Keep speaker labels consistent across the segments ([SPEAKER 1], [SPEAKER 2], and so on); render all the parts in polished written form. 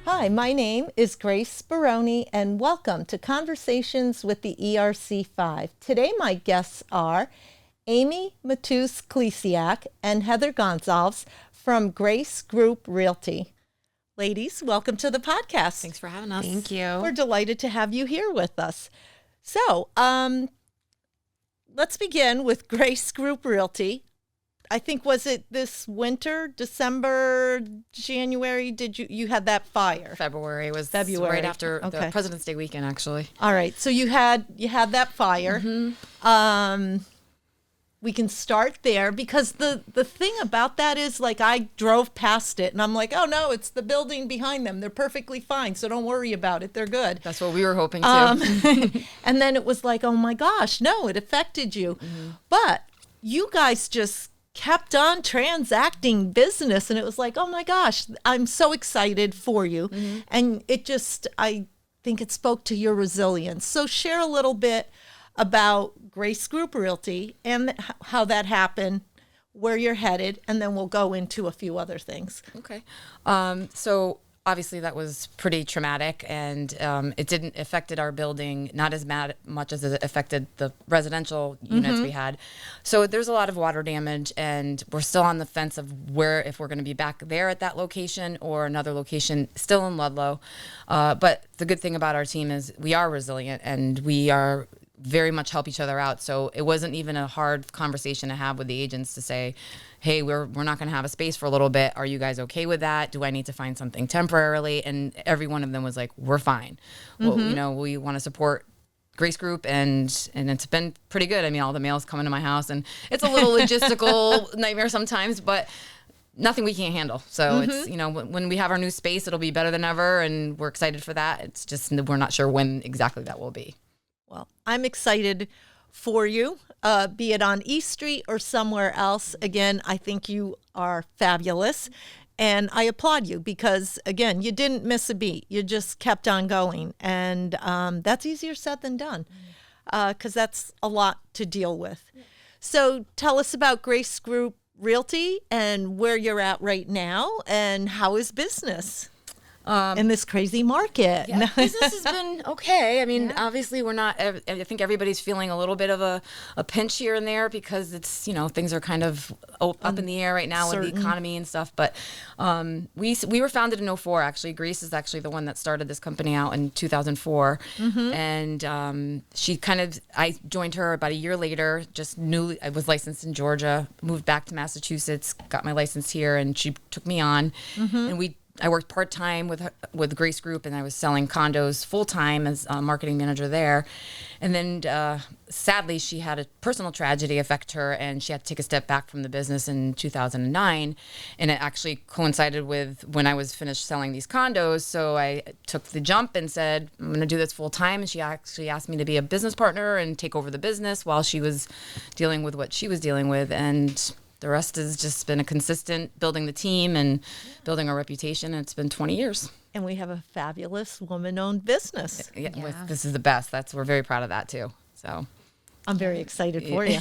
[SPEAKER 1] Hi, my name is Grace Baroni, and welcome to Conversations with the ERC5. Today my guests are Amy Mateus-Kleciak and Heather Goncalves from Grace Group Realty. Ladies, welcome to the podcast.
[SPEAKER 2] Thanks for having us.
[SPEAKER 3] Thank you.
[SPEAKER 1] We're delighted to have you here with us. So, let's begin with Grace Group Realty. I think, was it this winter, December, January? Did you had that fire?
[SPEAKER 2] February was
[SPEAKER 1] February.
[SPEAKER 2] right after the President's Day weekend, actually.
[SPEAKER 1] All right, so you had that fire.
[SPEAKER 2] Mm-hmm.
[SPEAKER 1] We can start there because the thing about that is, like, I drove past it and I'm like, oh no, it's the building behind them. They're perfectly fine, so don't worry about it. They're good.
[SPEAKER 2] That's what we were hoping too.
[SPEAKER 1] And then it was like, oh my gosh, no, it affected you.
[SPEAKER 2] Mm-hmm.
[SPEAKER 1] But you guys just kept on transacting business, and it was like, oh my gosh, I'm so excited for you.
[SPEAKER 2] Mm-hmm.
[SPEAKER 1] And I think it spoke to your resilience. So share a little bit about Grace Group Realty and how that happened, where you're headed, and then we'll go into a few other things.
[SPEAKER 2] Okay. So obviously that was pretty traumatic, and it didn't affected our building, not as much as it affected the residential units we had. So there's a lot of water damage, and we're still on the fence of if we're going to be back there at that location or another location still in Ludlow. But the good thing about our team is we are resilient, and we are very much help each other out. So it wasn't even a hard conversation to have with the agents to say, hey, we're not going to have a space for a little bit. Are you guys okay with that? Do I need to find something temporarily? And every one of them was like, we're fine. Well, we want to support Grace Group, and it's been pretty good. I mean, all the mail's coming to my house, and it's a little logistical nightmare sometimes, but nothing we can't handle. So it's, when we have our new space, it'll be better than ever, and we're excited for that. It's just we're not sure when exactly that will be.
[SPEAKER 1] Well, I'm excited for you, be it on East Street or somewhere else. Again, I think you are fabulous, and I applaud you because, again, you didn't miss a beat. You just kept on going, and that's easier said than done because that's a lot to deal with. So tell us about Grace Group Realty and where you're at right now, and how is business in this crazy market?
[SPEAKER 2] Yeah, business has been okay. I mean, obviously we're not, I think everybody's feeling a little bit of a pinch here and there because it's, things are kind of up in the air right now with the economy and stuff. But we were founded in 2004, actually. Grace is actually the one that started this company out in 2004. And I joined her about a year later, I was licensed in Georgia, moved back to Massachusetts, got my license here, and she took me on. And I worked part-time with Grace Group, and I was selling condos full-time as a marketing manager there. And then sadly, she had a personal tragedy affect her, and she had to take a step back from the business in 2009. And it actually coincided with when I was finished selling these condos. So I took the jump and said, I'm going to do this full-time. And she actually asked me to be a business partner and take over the business while she was dealing with what she was dealing with. And the rest has just been a consistent building the team and building our reputation. And it's been 20 years.
[SPEAKER 1] And we have a fabulous woman-owned business.
[SPEAKER 2] This is the best. We're very proud of that too. So
[SPEAKER 1] I'm very excited for you.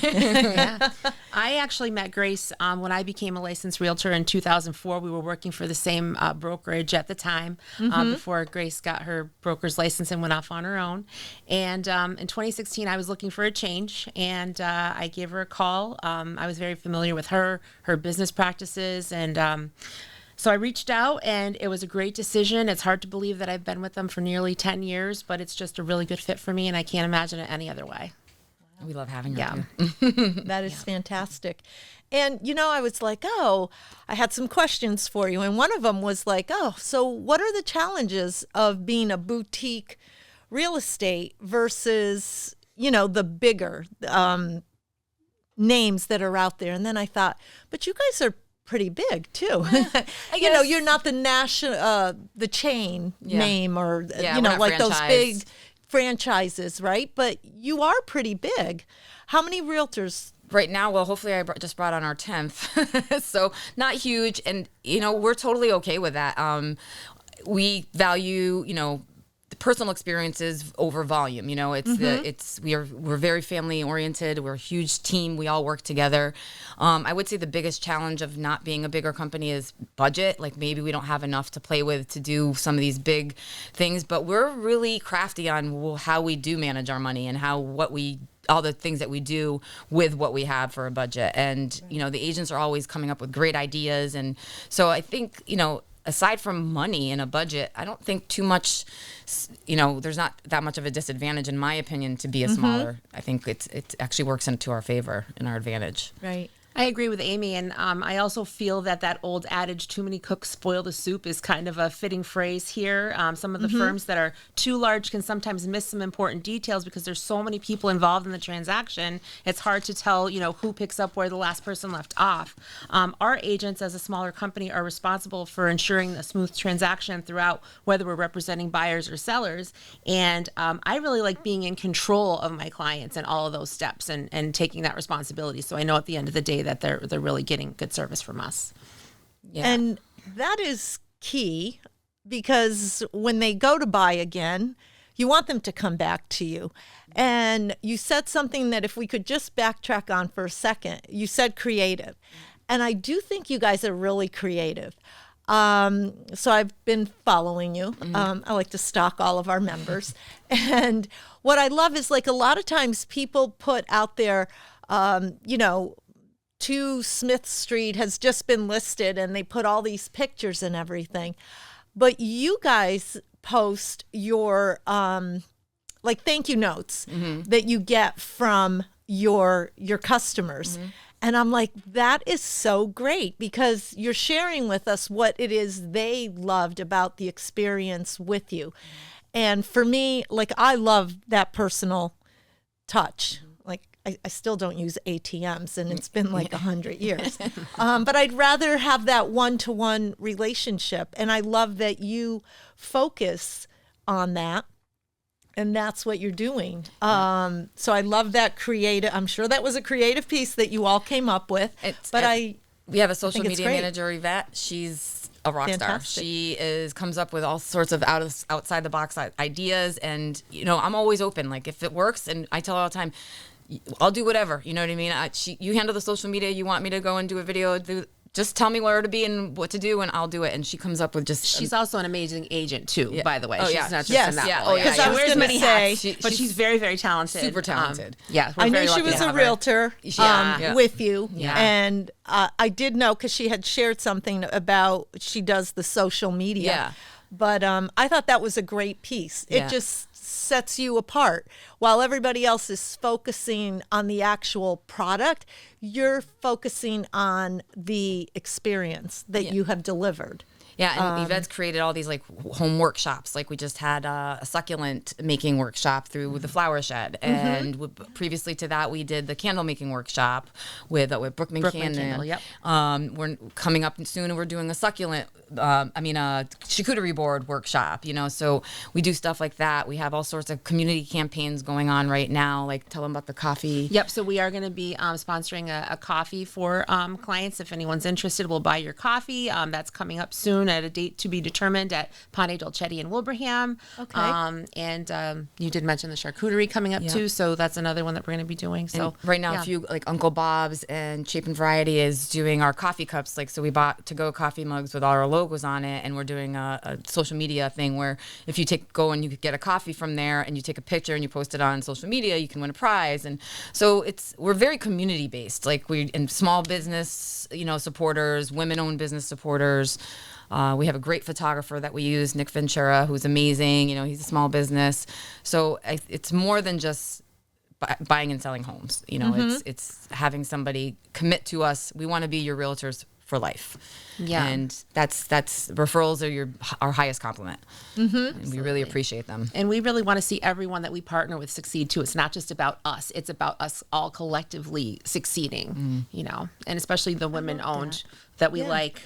[SPEAKER 3] I actually met Grace when I became a licensed realtor in 2004. We were working for the same brokerage at the time before Grace got her broker's license and went off on her own. And in 2016, I was looking for a change, and I gave her a call. I was very familiar with her business practices, and so I reached out, and it was a great decision. It's hard to believe that I've been with them for nearly 10 years, but it's just a really good fit for me, and I can't imagine it any other way.
[SPEAKER 2] We love having her.
[SPEAKER 3] Yeah.
[SPEAKER 1] That is fantastic. And, I was like, I had some questions for you. And one of them was like, so what are the challenges of being a boutique real estate versus, the bigger names that are out there? And then I thought, but you guys are pretty big too. You're not the national, the chain name or, like those big franchises, right? But you are pretty big. How many realtors?
[SPEAKER 2] Right now, well, hopefully I just brought on our 10th. So not huge. And, we're totally okay with that. We value, the personal experiences over volume. You know, we're very family oriented. We're a huge team. We all work together. I would say the biggest challenge of not being a bigger company is budget. Like maybe we don't have enough to play with to do some of these big things, but we're really crafty on how we do manage our money and all the things that we do with what we have for a budget. And, you know, the agents are always coming up with great ideas. And so I think, you know, aside from money and a budget, I don't think too much, you know, there's not that much of a disadvantage, in my opinion, to be a smaller. I think it actually works into our favor and our advantage.
[SPEAKER 1] Right.
[SPEAKER 3] I agree with Amy, and I also feel that old adage, too many cooks spoil the soup, is kind of a fitting phrase here. Some of the firms that are too large can sometimes miss some important details because there's so many people involved in the transaction. It's hard to tell, you know, who picks up where the last person left off. Our agents, as a smaller company, are responsible for ensuring a smooth transaction throughout, whether we're representing buyers or sellers. And I really like being in control of my clients and all of those steps and taking that responsibility. So I know at the end of the day that they're really getting good service from us.
[SPEAKER 2] Yeah.
[SPEAKER 1] And that is key, because when they go to buy again, you want them to come back to you. And you said something that if we could just backtrack on for a second, you said creative. And I do think you guys are really creative. So I've been following you. I like to stalk all of our members. And what I love is, like, a lot of times people put out there, you know, 2 Smith Street has just been listed, and they put all these pictures and everything. But you guys post your like thank you notes that you get from your customers. And I'm like, that is so great, because you're sharing with us what it is they loved about the experience with you. And for me, like, I love that personal touch. I still don't use ATMs, and it's been like 100 years. But I'd rather have that one-to-one relationship. And I love that you focus on that. And that's what you're doing. So I love that creative. I'm sure that was a creative piece that you all came up with.
[SPEAKER 2] We have a social media manager, Yvette. She's a rock star. She comes up with all sorts of outside the box ideas. And, you know, I'm always open. Like, if it works, and I tell her all the time, I'll do whatever. You know what I mean? You handle the social media. You want me to go and do a video, just tell me where to be and what to do, and I'll do it. And she comes up with just...
[SPEAKER 3] She's also an amazing agent, too, by the way.
[SPEAKER 2] Oh,
[SPEAKER 3] she's
[SPEAKER 2] yeah.
[SPEAKER 3] not just in that role.
[SPEAKER 1] Because I was going to say...
[SPEAKER 3] But she's very, very talented.
[SPEAKER 2] Super talented.
[SPEAKER 1] I knew she was a realtor with you. Yeah. And I did know, because she had shared something about she does the social media.
[SPEAKER 2] Yeah.
[SPEAKER 1] But I thought that was a great piece. It just sets you apart. While everybody else is focusing on the actual product, you're focusing on the experience that you have delivered.
[SPEAKER 2] Yeah, and Yvette's created all these like home workshops. Like we just had a succulent making workshop through the Flower Shed, and previously to that, we did the candle making workshop with Brookman Candle.
[SPEAKER 3] Yep.
[SPEAKER 2] We're coming up soon, and we're doing a succulent, charcuterie board workshop. You know, so we do stuff like that. We have all sorts of community campaigns going on right now. Like, tell them about the coffee.
[SPEAKER 3] Yep. So we are going to be sponsoring a coffee for clients. If anyone's interested, we'll buy your coffee. That's coming up soon at a date to be determined at Ponte Dolcetti in Wilbraham.
[SPEAKER 1] Okay.
[SPEAKER 3] And you did mention the charcuterie coming up too, so that's another one that we're going to be doing. So
[SPEAKER 2] and right now, if you like, Uncle Bob's and Shape and Variety is doing our coffee cups. Like, so we bought to-go coffee mugs with all our logos on it, and we're doing a social media thing where if you go and you could get a coffee from there, and you take a picture and you post it on social media, you can win a prize. And so we're very community based. Like, and small business, supporters, women-owned business supporters. We have a great photographer that we use, Nick Ventura, who's amazing. He's a small business. So it's more than just buying and selling homes. It's having somebody commit to us. We want to be your realtors for life.
[SPEAKER 3] Yeah.
[SPEAKER 2] And that's referrals are our highest compliment. And we really appreciate them.
[SPEAKER 3] And we really want to see everyone that we partner with succeed too. It's not just about us. It's about us all collectively succeeding, and especially the women owned that we like.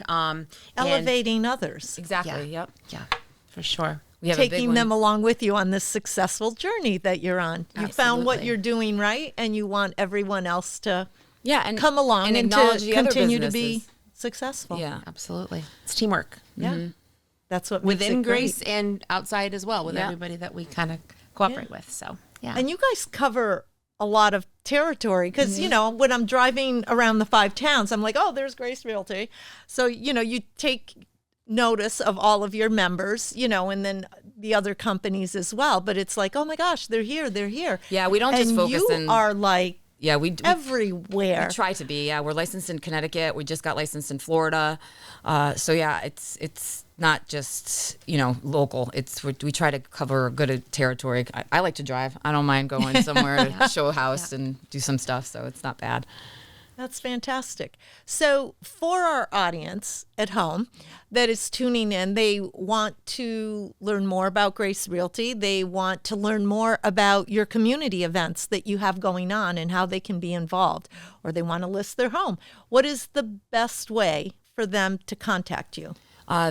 [SPEAKER 1] Elevating others.
[SPEAKER 2] Exactly.
[SPEAKER 3] Yeah. Yeah, for sure.
[SPEAKER 2] We have
[SPEAKER 1] taking them along with you on this successful journey that you're on. You found what you're doing right, and you want everyone else to
[SPEAKER 2] and
[SPEAKER 1] come along and
[SPEAKER 2] acknowledge
[SPEAKER 1] to
[SPEAKER 2] the other
[SPEAKER 1] continue to
[SPEAKER 2] businesses.
[SPEAKER 1] be successful.
[SPEAKER 2] Yeah,
[SPEAKER 3] absolutely. It's teamwork.
[SPEAKER 1] Yeah. That's what makes
[SPEAKER 3] within
[SPEAKER 1] it great.
[SPEAKER 3] Grace and outside as well with everybody that we kind of cooperate with. So, yeah.
[SPEAKER 1] And you guys cover a lot of territory because, you know, when I'm driving around the 5 towns, I'm like, oh, there's Grace Realty. So, you know, you take notice of all of your members, you know, and then the other companies as well. But it's like, oh my gosh, they're here.
[SPEAKER 2] Yeah, we don't just
[SPEAKER 1] and
[SPEAKER 2] focus
[SPEAKER 1] you
[SPEAKER 2] in.
[SPEAKER 1] are like
[SPEAKER 2] we
[SPEAKER 1] everywhere.
[SPEAKER 2] We try to be. Yeah, we're licensed in Connecticut. We just got licensed in Florida. So yeah, it's not just, you know, local. We try to cover a good territory. I like to drive. I don't mind going somewhere to show a house and do some stuff. So it's not bad.
[SPEAKER 1] That's fantastic. So for our audience at home that is tuning in, they want to learn more about Grace Realty. They want to learn more about your community events that you have going on and how they can be involved, or they want to list their home. What is the best way for them to contact you?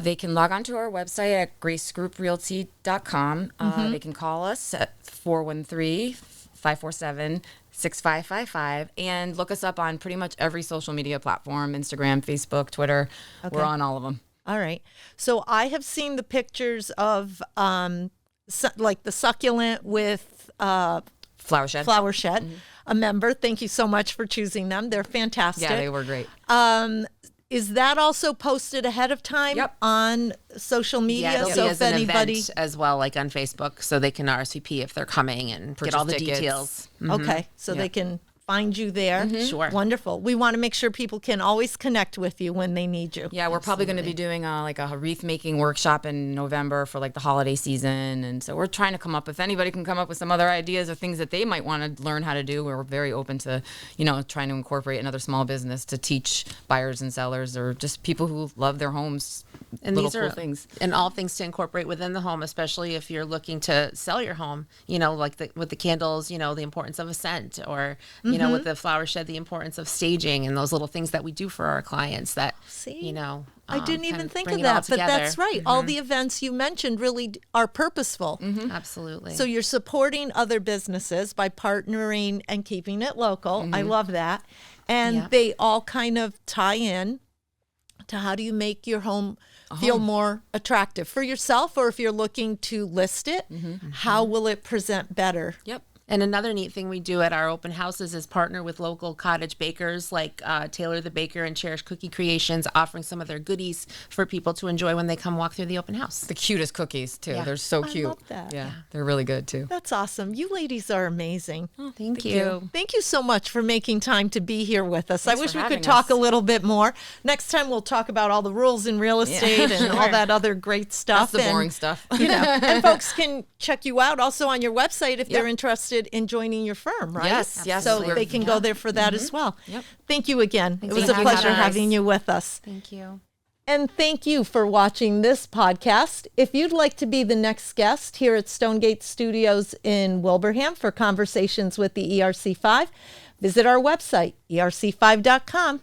[SPEAKER 2] They can log on to our website at gracegrouprealty.com. They can call us at 413-547-6555 and look us up on pretty much every social media platform, Instagram, Facebook, Twitter. Okay. We're on all of them.
[SPEAKER 1] All right. So I have seen the pictures of like the succulent with
[SPEAKER 2] Flower Shed.
[SPEAKER 1] Mm-hmm. A member. Thank you so much for choosing them. They're fantastic.
[SPEAKER 2] Yeah, they were great.
[SPEAKER 1] Is that also posted ahead of time on social media?
[SPEAKER 3] Yeah,
[SPEAKER 1] so
[SPEAKER 3] as an event as well, like on Facebook, so they can RSVP if they're coming and get all the
[SPEAKER 2] tickets.
[SPEAKER 3] Details.
[SPEAKER 1] Okay, so they can find you there.
[SPEAKER 3] Sure.
[SPEAKER 1] Wonderful. We want to make sure people can always connect with you when they need you.
[SPEAKER 2] Yeah, we're probably going to be doing like a wreath making workshop in November for like the holiday season. And so we're trying to come up, if anybody can come up with some other ideas or things that they might want to learn how to do, we're very open to, you know, trying to incorporate another small business to teach buyers and sellers or just people who love their homes.
[SPEAKER 3] And
[SPEAKER 2] little
[SPEAKER 3] these are
[SPEAKER 2] cool things.
[SPEAKER 3] And all things to incorporate within the home, especially if you're looking to sell your home, you know, like with the candles, you know, the importance of a scent, or, you know, with the flower shed, the importance of staging and those little things that we do for our clients that, you know,
[SPEAKER 1] I didn't even think of
[SPEAKER 3] bring it all
[SPEAKER 1] that, but that's
[SPEAKER 3] together.
[SPEAKER 1] right. All the events you mentioned really are purposeful.
[SPEAKER 3] Absolutely.
[SPEAKER 1] So you're supporting other businesses by partnering and keeping it local. I love that. And they all kind of tie in to how do you make your home feel more attractive for yourself, or if you're looking to list it, how will it present better?
[SPEAKER 2] Yep.
[SPEAKER 3] And another neat thing we do at our open houses is partner with local cottage bakers like Taylor the Baker and Cherish Cookie Creations, offering some of their goodies for people to enjoy when they come walk through the open house.
[SPEAKER 2] The cutest cookies, too. They're so cute.
[SPEAKER 1] I love that.
[SPEAKER 2] Yeah, they're really good, too.
[SPEAKER 1] That's awesome. You ladies are amazing.
[SPEAKER 3] Oh, thank you.
[SPEAKER 1] Thank you so much for making time to be here with us.
[SPEAKER 2] Thanks
[SPEAKER 1] I wish
[SPEAKER 2] for
[SPEAKER 1] we
[SPEAKER 2] having
[SPEAKER 1] could talk
[SPEAKER 2] us.
[SPEAKER 1] a little bit more. Next time we'll talk about all the rules in real estate and all that other great stuff.
[SPEAKER 2] That's the boring stuff.
[SPEAKER 1] You know, and folks can check you out also on your website if they're interested in joining your firm, right?
[SPEAKER 2] Yes.
[SPEAKER 1] So they can go there for that as well.
[SPEAKER 2] Yep.
[SPEAKER 1] Thank you again. It was
[SPEAKER 3] Thank
[SPEAKER 1] a
[SPEAKER 3] you.
[SPEAKER 1] pleasure
[SPEAKER 3] Nice.
[SPEAKER 1] having you with us.
[SPEAKER 3] Thank you.
[SPEAKER 1] And thank you for watching this podcast. If you'd like to be the next guest here at Stonegate Studios in Wilbraham for conversations with the ERC5, visit our website, erc5.com.